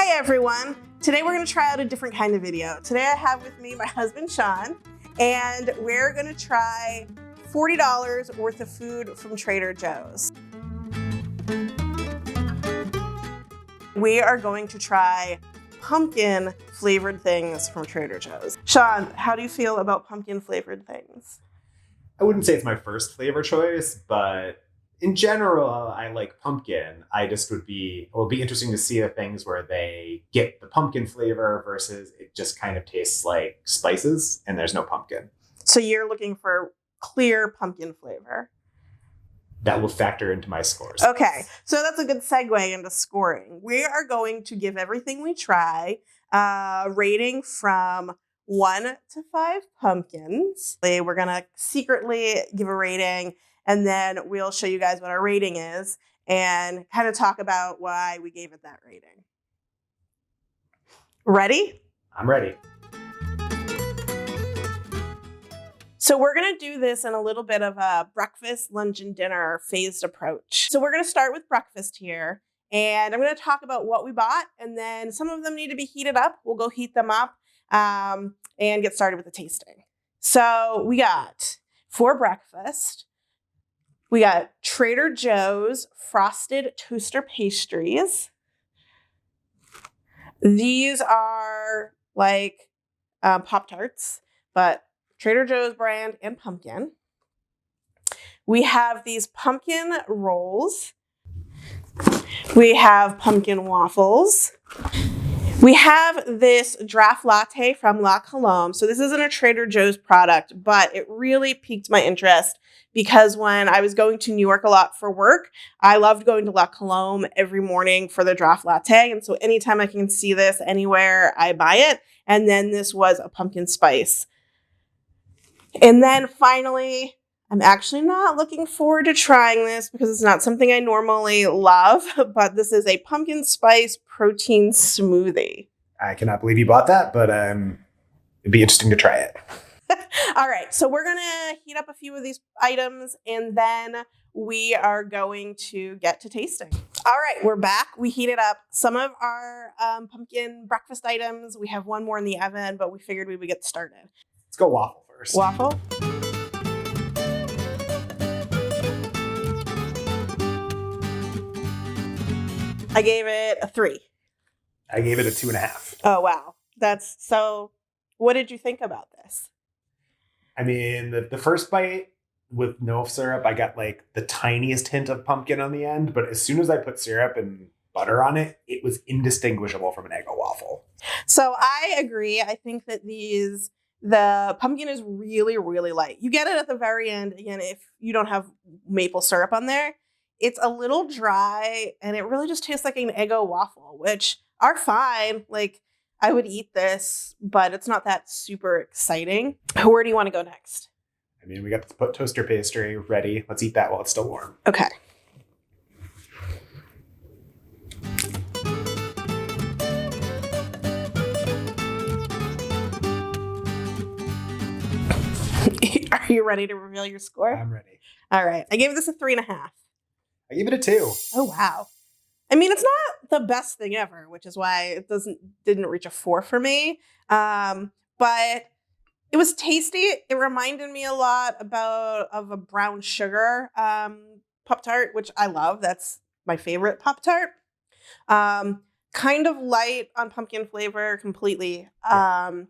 Hey everyone! Today we're going to try out a different kind of video. Today I have with me my husband Sean, and we're going to try $40 worth of food from Trader Joe's. We are going to try pumpkin flavored things from Trader Joe's. Sean, how do you feel about pumpkin flavored things? I wouldn't say it's my first flavor choice, but in general, I like pumpkin. It will be interesting to see the things where they get the pumpkin flavor versus it just kind of tastes like spices and there's no pumpkin. So you're looking for clear pumpkin flavor. That will factor into my scores. Okay, so that's a good segue into scoring. We are going to give everything we try a rating from 1 to 5 pumpkins. We're gonna secretly give a rating, and then we'll show you guys what our rating is and kind of talk about why we gave it that rating. Ready? I'm ready. So we're going to do this in a little bit of a breakfast, lunch, and dinner phased approach. So we're going to start with breakfast here, and I'm going to talk about what we bought, and then some of them need to be heated up. We'll go heat them up and get started with the tasting. So we got, for breakfast, we got Trader Joe's frosted toaster pastries. These are like Pop-Tarts, but Trader Joe's brand and pumpkin. We have these pumpkin rolls. We have pumpkin waffles. We have this draft latte from La Colombe. So this isn't a Trader Joe's product, but it really piqued my interest because when I was going to New York a lot for work, I loved going to La Colombe every morning for the draft latte. And so anytime I can see this anywhere, I buy it. And then this was a pumpkin spice. And then finally, I'm actually not looking forward to trying this because it's not something I normally love, but this is a pumpkin spice protein smoothie. I cannot believe you bought that, but it'd be interesting to try it. All right, so we're going to heat up a few of these items, and then we are going to get to tasting. All right, we're back. We heated up some of our pumpkin breakfast items. We have one more in the oven, but we figured we would get started. Let's go waffle first. Waffle? I gave it a 3. I gave it a 2.5. Oh, wow. That's so... What did you think about this? I mean, the first bite with no syrup, I got like the tiniest hint of pumpkin on the end, but as soon as I put syrup and butter on it, it was indistinguishable from an Eggo waffle. So I agree. I think that the pumpkin is really, really light. You get it at the very end. Again, if you don't have maple syrup on there, it's a little dry and it really just tastes like an Eggo waffle, which are fine. Like, I would eat this, but it's not that super exciting. Where do you want to go next? I mean, we got the toaster pastry ready. Let's eat that while it's still warm. Okay. Are you ready to reveal your score? I'm ready. All right. I gave this a 3.5. I gave it a 2. Oh, wow. I mean, it's not the best thing ever, which is why it didn't reach a 4 for me. But it was tasty. It reminded me a lot of a brown sugar Pop-Tart, which I love. That's my favorite Pop-Tart. Kind of light on pumpkin flavor completely. I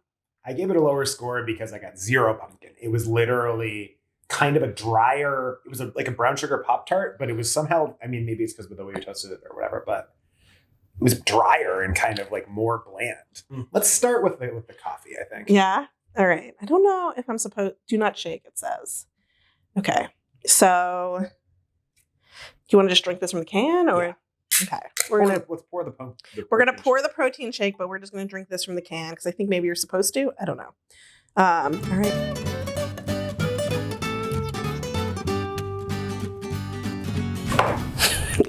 gave it a lower score because I got 0 pumpkin. It was literally kind of a drier, it was like a brown sugar Pop-Tart, but it was somehow, I mean, maybe it's because of the way you toasted it or whatever, but it was drier and kind of like more bland. Let's start with the coffee, I think. Yeah. All right. I don't know if I'm supposed, do not shake, it says. Okay. So, do you want to just drink this from the can or? Yeah. Okay. Let's pour the We're going to pour the protein shake, but we're just going to drink this from the can because I think maybe you're supposed to. I don't know. All right.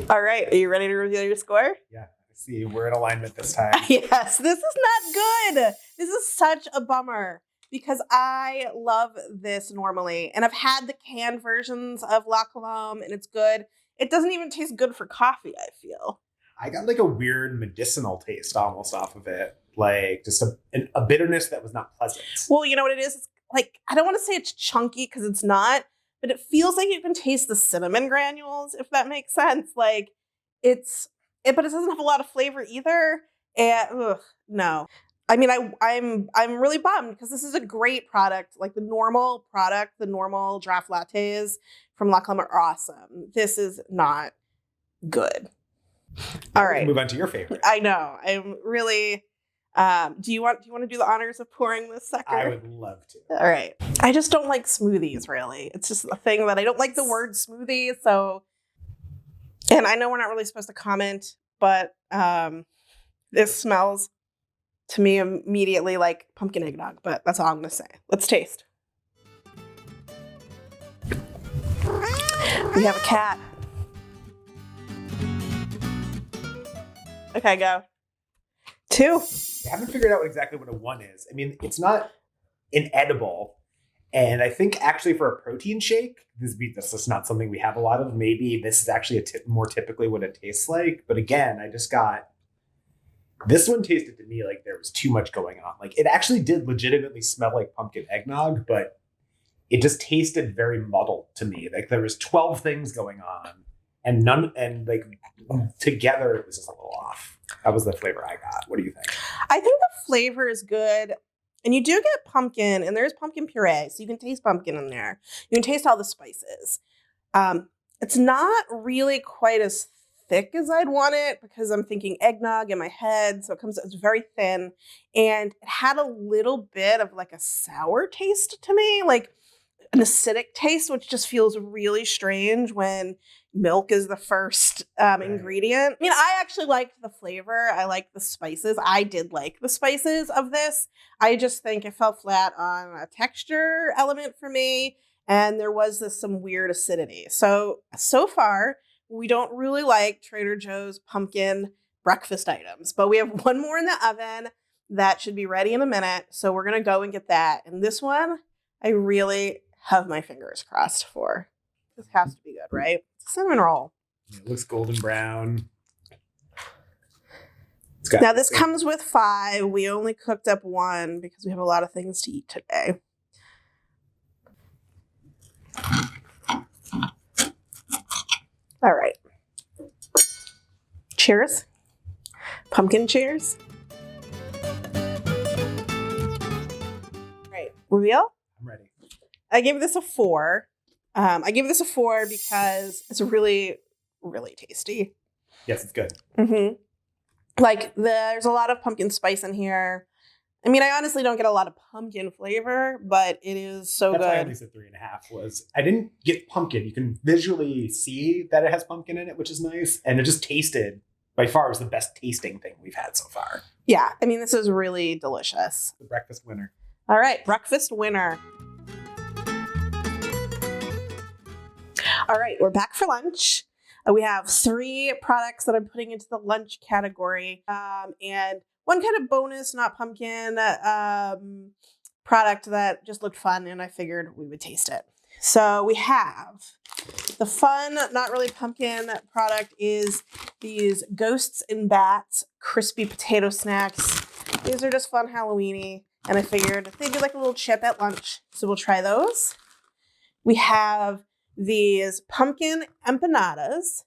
All right. Are you ready to reveal your score? Yeah. See, we're in alignment this time. Yes. This is not good. This is such a bummer because I love this normally. And I've had the canned versions of La Colombe and it's good. It doesn't even taste good for coffee, I feel. I got like a weird medicinal taste almost off of it. Like just a bitterness that was not pleasant. Well, you know what it is? It's like, I don't want to say it's chunky because it's not, but it feels like you can taste the cinnamon granules, if that makes sense. Like but it doesn't have a lot of flavor either. And no. I mean, I'm really bummed because this is a great product. Like the normal draft lattes from La Crème are awesome. This is not good. All right. Move on to your favorite. I know. I'm really. Do you want to do the honors of pouring this sucker? I would love to. All right. I just don't like smoothies. Really, it's just a thing that I don't like the word smoothie. So, and I know we're not really supposed to comment, but this smells to me immediately like pumpkin eggnog. But that's all I'm gonna say. Let's taste. We have a cat. Okay, go. 2. I haven't figured out exactly what a 1 is. I mean, it's not inedible. And I think actually for a protein shake, this is not something we have a lot of. Maybe this is actually more typically what it tastes like. But again, this one tasted to me like there was too much going on. Like it actually did legitimately smell like pumpkin eggnog, but it just tasted very muddled to me. Like there was 12 things going on and like together it was just a little off. That was the flavor I got. What do you think? I think the flavor is good. And you do get pumpkin, and there's pumpkin puree, so you can taste pumpkin in there. You can taste all the spices. It's not really quite as thick as I'd want it because I'm thinking eggnog in my head, so it's very thin. And it had a little bit of like a sour taste to me, like an acidic taste, which just feels really strange when milk is the first ingredient. I mean, I actually liked the flavor. I liked the spices. I did like the spices of this. I just think it fell flat on a texture element for me. And there was some weird acidity. So far, we don't really like Trader Joe's pumpkin breakfast items. But we have one more in the oven that should be ready in a minute. So we're going to go and get that. And this one, I really have my fingers crossed for. This has to be good, right? Cinnamon roll. It looks golden brown. Now this comes with 5. We only cooked up 1 because we have a lot of things to eat today. All right. Cheers. Pumpkin cheers. All right. Reveal? I'm ready. I gave this a 4. I gave this a 4 because it's really, really tasty. Yes, it's good. Mm-hmm. Like there's a lot of pumpkin spice in here. I mean, I honestly don't get a lot of pumpkin flavor, but it is so good. That's why I only said 3.5 I didn't get pumpkin. You can visually see that it has pumpkin in it, which is nice. And it just tasted, by far, was the best tasting thing we've had so far. Yeah. I mean, this is really delicious. The breakfast winner. All right. Breakfast winner. All right. We're back for lunch. We have 3 products that I'm putting into the lunch category. And one kind of bonus, not pumpkin, product that just looked fun, and I figured we would taste it. So we have the fun, not really pumpkin product is these Ghosts and Bats crispy potato snacks. These are just fun Halloween-y, and I figured they'd be like a little chip at lunch. So we'll try those. We have these pumpkin empanadas.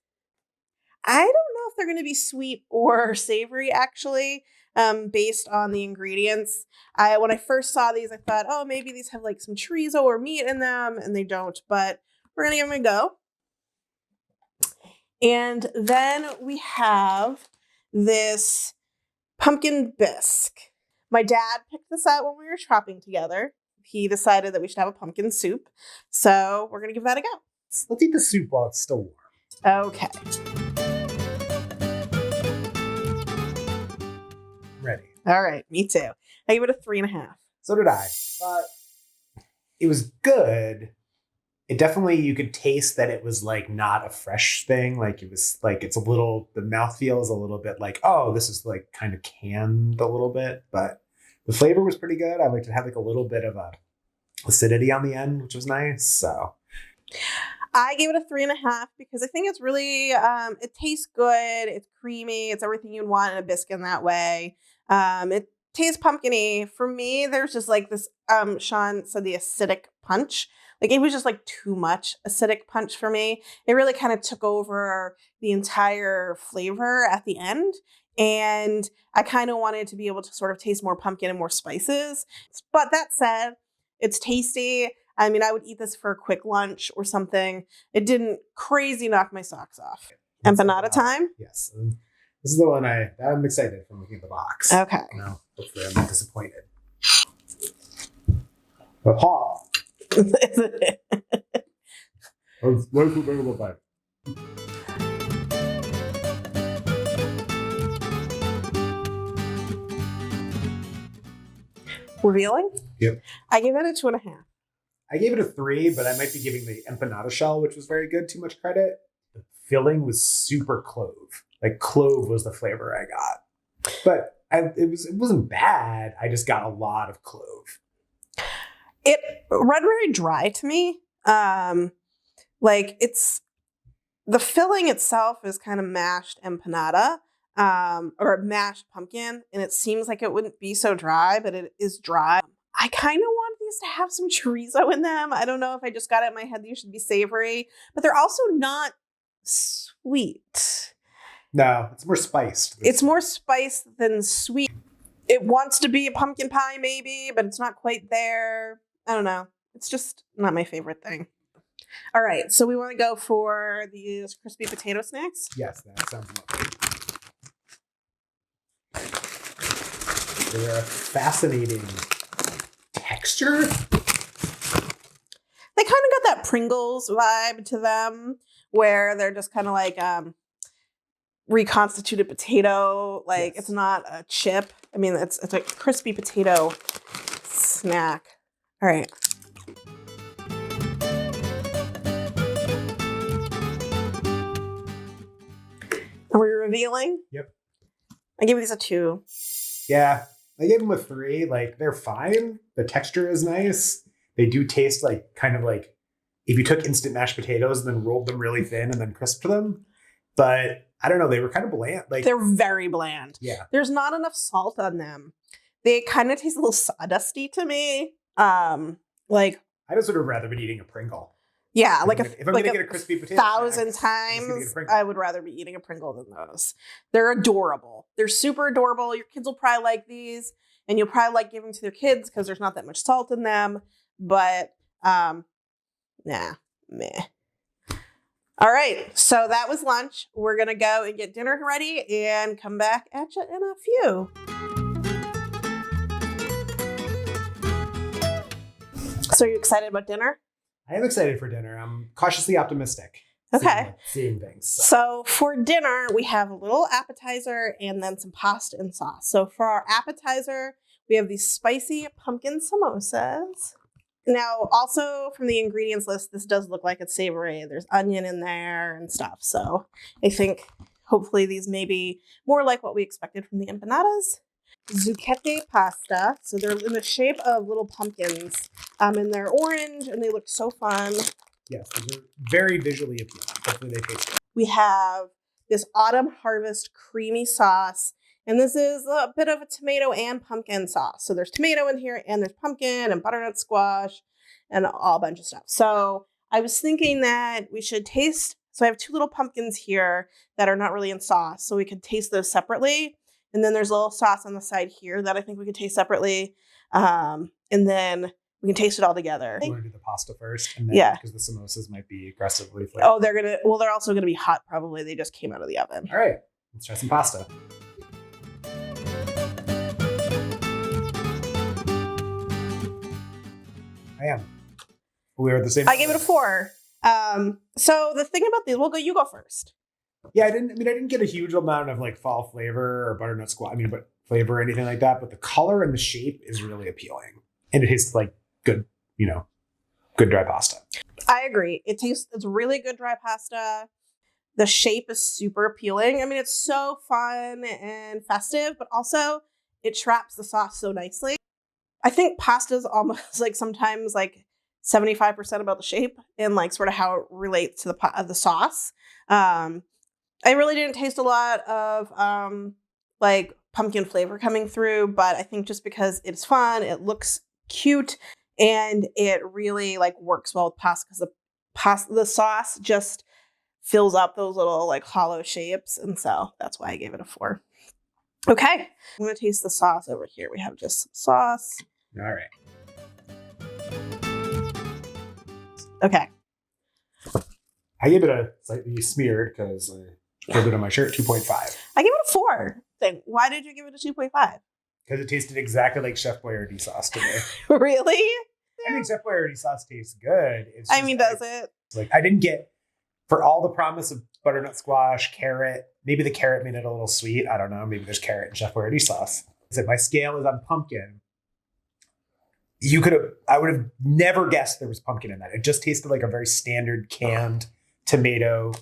I don't know if they're going to be sweet or savory, actually, based on the ingredients. When I first saw these, I thought, oh, maybe these have like some chorizo or meat in them, and they don't, but we're going to give them a go. And then we have this pumpkin bisque. My dad picked this out when we were shopping together. He decided that we should have a pumpkin soup, so we're going to give that a go. Let's eat the soup while it's still warm. Okay. Ready. All right, me too. I gave it a 3.5. So did I. But it was good. It definitely, you could taste that it was like not a fresh thing. Like it was like, it's a little, the mouthfeel is a little bit like, oh, this is like kind of canned a little bit, but the flavor was pretty good. I liked to have like a little bit of a acidity on the end, which was nice. So I gave it a 3.5 because I think it's really, it tastes good. It's creamy. It's everything you'd want in a biscuit in that way. It tastes pumpkin-y. For me, there's just like this, Sean said the acidic punch. Like it was just like too much acidic punch for me. It really kind of took over the entire flavor at the end. And I kind of wanted to be able to sort of taste more pumpkin and more spices. But that said, it's tasty. I mean, I would eat this for a quick lunch or something. It didn't crazy knock my socks off. Empanada time? Yes. And this is the one I'm excited from looking at the box. Okay. No, hopefully I'm not disappointed. But hot. What is it going to look like? Revealing? Yep. I gave it a 2.5. I gave it a 3, but I might be giving the empanada shell, which was very good, too much credit. The filling was super clove. Like clove was the flavor I got. But it wasn't bad. I just got a lot of clove. It read very dry to me. Like it's the filling itself is kind of mashed empanada, or mashed pumpkin, and it seems like it wouldn't be so dry, but it is dry. I kind of want these to have some chorizo in them. I don't know if I just got it in my head these should be savory, but they're also not sweet. No, it's more spiced. It's more spiced than sweet. It wants to be a pumpkin pie maybe, but it's not quite there. I don't know. It's just not my favorite thing. All right, so we want to go for these crispy potato snacks. Yes, that sounds lovely. They're a fascinating texture. They kind of got that Pringles vibe to them, where they're just kind of like reconstituted potato. Like yes. It's not a chip. I mean, it's a crispy potato snack. All right. Are we revealing? Yep. I gave these a 2. Yeah, I gave them a 3. Like, they're fine. The texture is nice. They do taste like kind of like if you took instant mashed potatoes and then rolled them really thin and then crisped them. But I don't know. They were kind of bland. Like they're very bland. Yeah. There's not enough salt on them. They kind of taste a little sawdusty to me. Like I just would have rather been eating a Pringle. Yeah, if I'm gonna get a crispy potato 1,000 times, I would rather be eating a Pringle than those. They're adorable. They're super adorable. Your kids will probably like these, and you'll probably like giving to their kids because there's not that much salt in them. But nah, meh. All right, so that was lunch. We're gonna go and get dinner ready and come back at you in a few. So are you excited about dinner? I am excited for dinner. I'm cautiously optimistic. Okay. Seeing things. So for dinner, we have a little appetizer and then some pasta and sauce. So for our appetizer, we have these spicy pumpkin samosas. Now, also from the ingredients list, this does look like it's savory. There's onion in there and stuff. So I think hopefully these may be more like what we expected from the empanadas. Zucchini pasta. So they're in the shape of little pumpkins. And they're orange and they look so fun. Yes, those are very visually appealing. Hopefully they taste good. We have this autumn harvest creamy sauce. And this is a bit of a tomato and pumpkin sauce. So there's tomato in here and there's pumpkin and butternut squash and a bunch of stuff. So I was thinking that we should taste. So I have 2 little pumpkins here that are not really in sauce. So we could taste those separately. And then there's a little sauce on the side here that I think we could taste separately. And then we can taste it all together. You want to do the pasta first? And then, because the samosas might be aggressively flavored. Oh, they're also going to be hot probably. They just came out of the oven. All right. Let's try some pasta. I am. We were the same. I gave it a 4. So the thing about these, you go first. Yeah, I didn't get a huge amount of like fall flavor or butternut squash. But flavor or anything like that. But the color and the shape is really appealing, and it tastes like good, good dry pasta. I agree. It's really good dry pasta. The shape is super appealing. I mean, it's so fun and festive, but also it traps the sauce so nicely. I think pasta's almost like sometimes like 75% about the shape and like sort of how it relates to the sauce. I really didn't taste a lot of like pumpkin flavor coming through, but I think just because it's fun, it looks cute, and it really like works well with pasta because the sauce just fills up those little like hollow shapes, and so that's why I gave it a 4. Okay, I'm gonna taste the sauce over here. We have just some sauce. All right. Okay. I gave it a slightly smeared because I put it on my shirt, 2.5. I gave it a 4. Then why did you give it a 2.5? Because it tasted exactly like Chef Boyardee sauce to me. Really? I think Chef Boyardee sauce tastes good. It's I mean, does it? Like, I didn't get, for all the promise of butternut squash, carrot, maybe the carrot made it a little sweet. I don't know. Maybe there's carrot in Chef Boyardee sauce. So my scale is on pumpkin. I would have never guessed there was pumpkin in that. It just tasted like a very standard canned tomato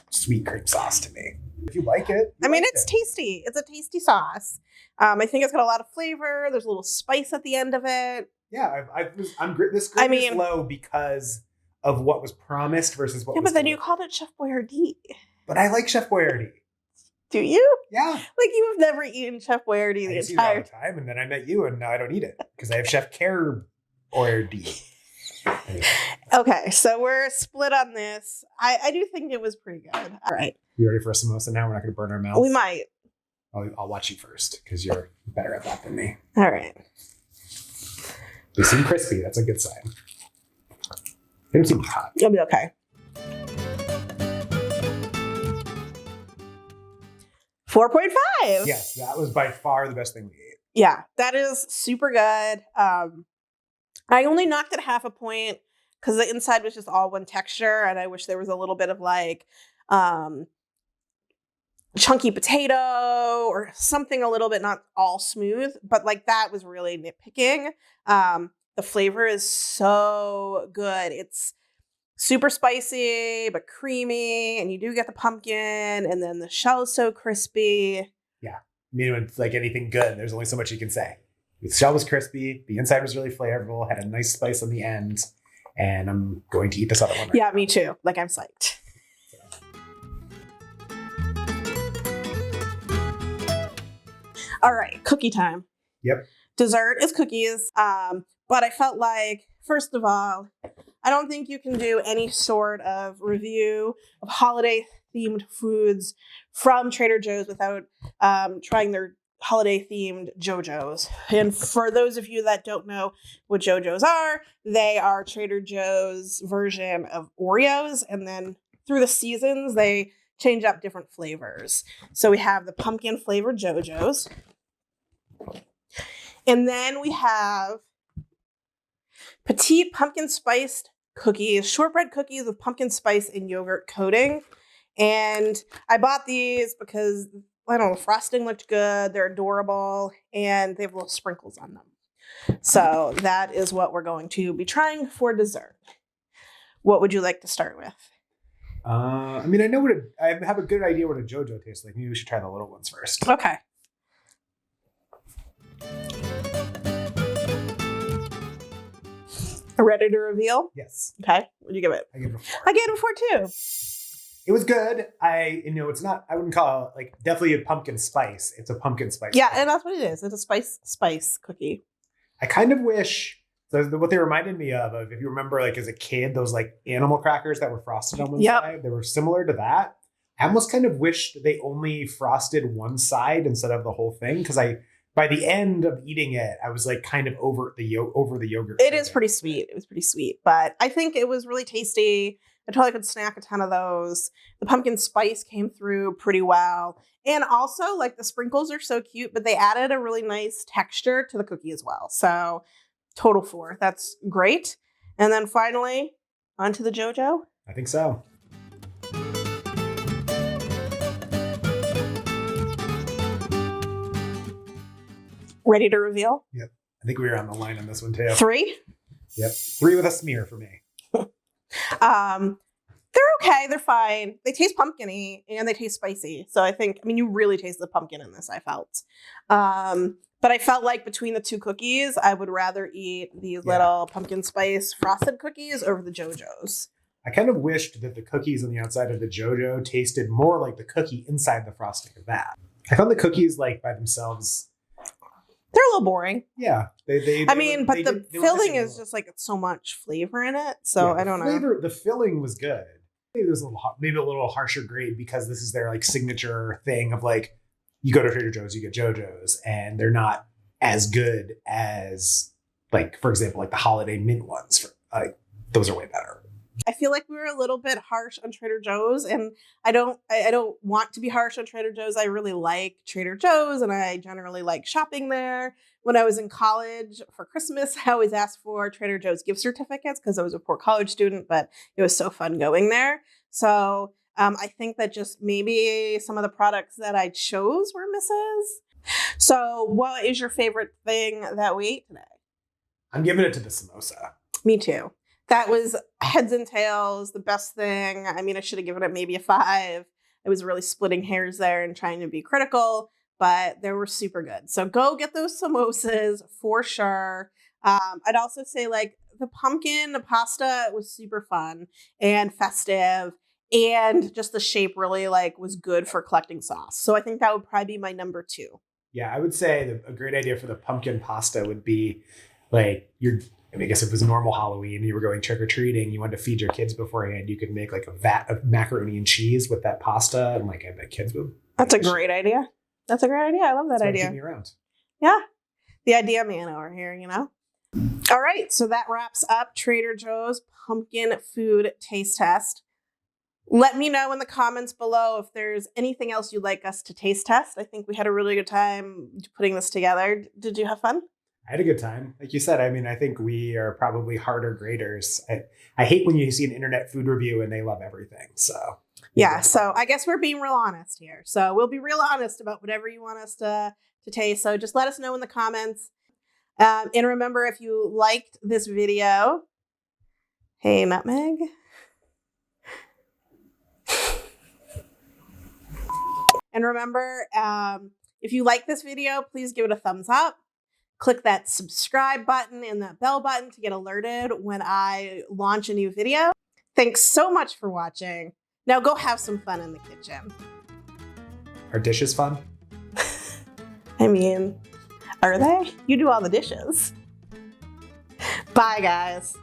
sweet cream sauce to me. If you like it, it's tasty. It's a tasty sauce. I think it's got a lot of flavor. There's a little spice at the end of it. Yeah, this grade is low because of what was promised versus what was. Yeah, but then you called it Chef Boyardee. But I like Chef Boyardee. Do you? Yeah. Like you have never eaten Chef Boyardee the entire time, and then I met you, and now I don't eat it because I have Chef Kerry Boyardee. Anyway. Okay, so we're split on this. I do think it was pretty good. All right. You ready for a samosa now? We're not going to burn our mouths. We might. I'll watch you first because you're better at that than me. All right. They seem crispy. That's a good sign. They don't seem hot. You'll be okay. 4.5. Yes, that was by far the best thing we ate. Yeah, that is super good. I only knocked it half a point because the inside was just all one texture, and I wish there was a little bit of like chunky potato or something a little bit not all smooth, but like that was really nitpicking. The flavor is so good. It's super spicy but creamy, and you do get the pumpkin, and then the shell is so crispy. Yeah, I mean, it's like anything good. There's only so much you can say. The shell was crispy. The inside was really flavorful. Had a nice spice on the end, and I'm going to eat this other one. Yeah, me too. Like I'm psyched. All right, cookie time. Yep. Dessert is cookies. But I felt like, first of all, I don't think you can do any sort of review of holiday-themed foods from Trader Joe's without trying their holiday-themed JoJo's. And for those of you that don't know what JoJo's are, they are Trader Joe's version of Oreos. And then through the seasons, they change up different flavors. So we have the pumpkin-flavored JoJo's. And then we have petite pumpkin spiced cookies, shortbread cookies with pumpkin spice and yogurt coating. And I bought these because, I don't know, frosting looked good. They're adorable, and they have little sprinkles on them. So that is what we're going to be trying for dessert. What would you like to start with? I mean, I have a good idea what a JoJo tastes like. Maybe we should try the little ones first. Okay. Ready to reveal? Yes. Okay. What do you give it? I give it a 4. I gave it a 4 too. It was good. It's not, I wouldn't call it like definitely a pumpkin spice. It's a pumpkin spice. Yeah, and that's what it is. It's a spice cookie. I kind of wish, so what they reminded me of, if you remember, like as a kid, those like animal crackers that were frosted on one side, they were similar to that. I almost kind of wished they only frosted one side instead of the whole thing, because by the end of eating it, I was like kind of over the yogurt. It is pretty sweet. It was pretty sweet, but I think it was really tasty. I totally could snack a ton of those. The pumpkin spice came through pretty well. And also, like, the sprinkles are so cute, but they added a really nice texture to the cookie as well. So, total 4. That's great. And then finally, onto the JoJo. I think so. Ready to reveal? Yep. I think we were on the line on this one too. 3? Yep. 3 with a smear for me. They're okay. They're fine. They taste pumpkin-y and they taste spicy. So I mean, you really taste the pumpkin in this, I felt. But I felt like between the two cookies, I would rather eat these little pumpkin spice frosted cookies over the JoJo's. I kind of wished that the cookies on the outside of the JoJo tasted more like the cookie inside the frosting of that. I found the cookies like by themselves. They're a little boring. Yeah. But the filling is just like so much flavor in it. So I don't know. The filling was good. Maybe it was maybe a little harsher grade because this is their like signature thing of like, you go to Trader Joe's, you get JoJo's, and they're not as good as like, for example, like the holiday mint ones. Those are way better. I feel like we were a little bit harsh on Trader Joe's, and I don't want to be harsh on Trader Joe's. I really like Trader Joe's, and I generally like shopping there. When I was in college for Christmas, I always asked for Trader Joe's gift certificates because I was a poor college student, but it was so fun going there. So I think that just maybe some of the products that I chose were misses. So what is your favorite thing that we ate today? I'm giving it to the samosa. Me too. That was heads and tails, the best thing. I mean, I should have given it maybe a 5. I was really splitting hairs there and trying to be critical, but they were super good. So go get those samosas for sure. I'd also say like the pumpkin pasta was super fun and festive, and just the shape really like was good for collecting sauce. So I think that would probably be my number 2. Yeah, I would say a great idea for the pumpkin pasta would be like I guess if it was normal Halloween and you were going trick-or-treating, you wanted to feed your kids beforehand, you could make like a vat of macaroni and cheese with that pasta. And like, I bet kids would. That's a great idea. That's a great idea. I love that idea. Keep me around. Yeah. The idea man over here, you know? All right. So that wraps up Trader Joe's pumpkin food taste test. Let me know in the comments below if there's anything else you'd like us to taste test. I think we had a really good time putting this together. Did you have fun? I had a good time. Like you said, I mean, I think we are probably harder graders. I hate when you see an internet food review and they love everything. So yeah, so I guess we're being real honest here. So we'll be real honest about whatever you want us to taste. So just let us know in the comments. And remember, if you liked this video, hey, Nutmeg. And remember, if you like this video, please give it a thumbs up. Click that subscribe button and that bell button to get alerted when I launch a new video. Thanks so much for watching. Now go have some fun in the kitchen. Are dishes fun? I mean, are they? You do all the dishes. Bye, guys.